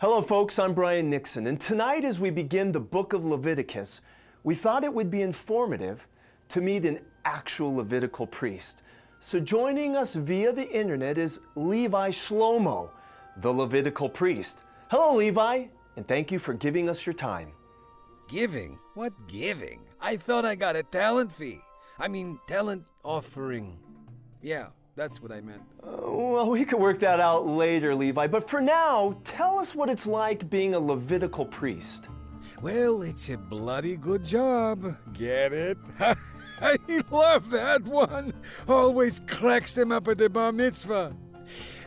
Hello folks, I'm Brian Nixon, and tonight as we begin the book of Leviticus, we thought it would be informative to meet an actual Levitical priest. So joining us via the internet is Levi Schlomo, the Levitical priest. Hello Levi, and thank you for giving us your time. Giving? What giving? I thought I got a talent fee. Talent offering. Yeah, that's what I meant. Well, we could work that out later, Levi, but for now, tell us what it's like being a Levitical priest. Well, it's a bloody good job. Get it? I love that one. Always cracks them up at the bar mitzvah.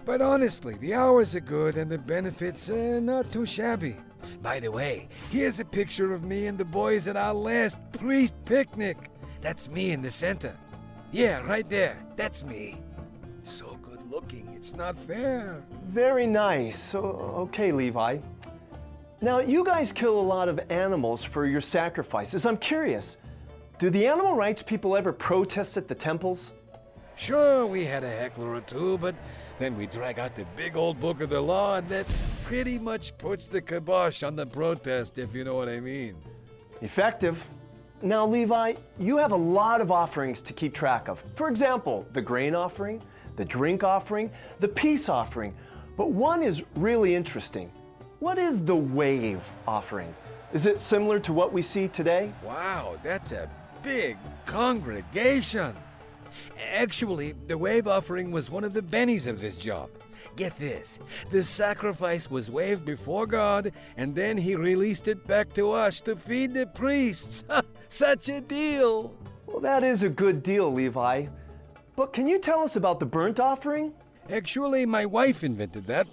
But honestly, the hours are good and the benefits are not too shabby. By the way, here's a picture of me and the boys at our last priest picnic. That's me in the center. Yeah, right there. That's me. So good looking, it's not fair. Very nice. Okay, Levi. Now, you guys kill a lot of animals for your sacrifices. I'm curious, do the animal rights people ever protest at the temples? Sure, we had a heckler or two, but then we drag out the big old book of the law, and that pretty much puts the kibosh on the protest, if you know what I mean. Effective. Now, Levi, you have a lot of offerings to keep track of. For example, the grain offering, the drink offering, the peace offering. But one is really interesting. What is the wave offering? Is it similar to what we see today? Wow, that's a big congregation. Actually, the wave offering was one of the bennies of this job. Get this, the sacrifice was waved before God, and then he released it back to us to feed the priests. Such a deal. Well, that is a good deal, Levi. But can you tell us about the burnt offering? Actually, my wife invented that.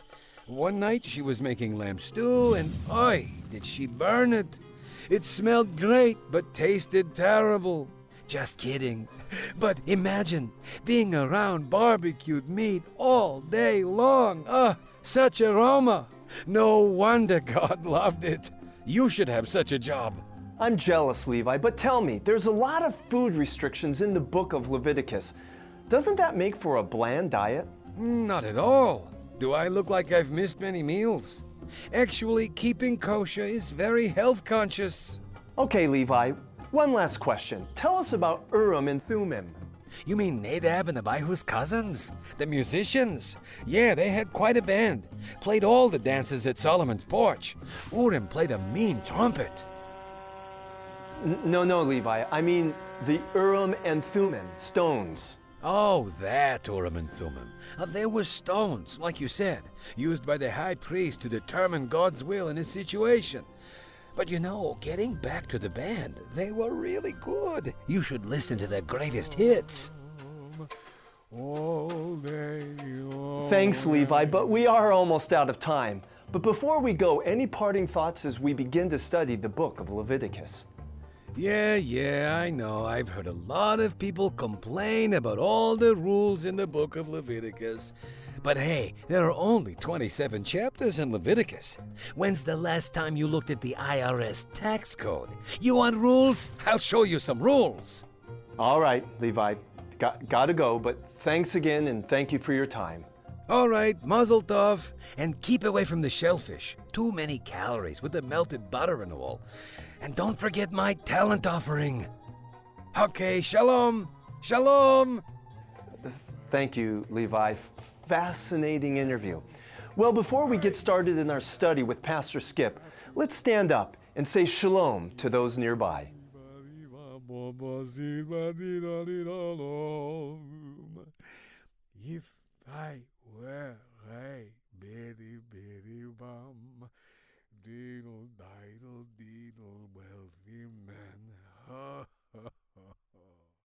One night she was making lamb stew, and oi, did she burn it. It smelled great, but tasted terrible. Just kidding. But imagine being around barbecued meat all day long. Such aroma. No wonder God loved it. You should have such a job. I'm jealous, Levi, but tell me, there's a lot of food restrictions in the book of Leviticus. Doesn't that make for a bland diet? Not at all. Do I look like I've missed many meals? Actually, keeping kosher is very health conscious. Okay, Levi, one last question. Tell us about Urim and Thummim. You mean Nadab and Abihu's cousins? The musicians? Yeah, they had quite a band. Played all the dances at Solomon's porch. Urim played a mean trumpet. No, Levi. I mean the Urim and Thummim, stones. Oh, that Urim and Thummim. They were stones, like you said, used by the high priest to determine God's will in a situation. But you know, getting back to the band, they were really good. You should listen to their greatest hits. Thanks, Levi, but we are almost out of time. But before we go, any parting thoughts as we begin to study the book of Leviticus? Yeah, I know. I've heard a lot of people complain about all the rules in the book of Leviticus. But hey, there are only 27 chapters in Leviticus. When's the last time you looked at the IRS tax code? You want rules? I'll show you some rules. All right, Levi. Gotta go, but thanks again and thank you for your time. All right, mazel tov, and keep away from the shellfish. Too many calories with the melted butter and all. And don't forget my talent offering. Okay, shalom, shalom. Thank you, Levi. Fascinating interview. Well, before we get started in our study with Pastor Skip, let's stand up and say shalom to those nearby. If I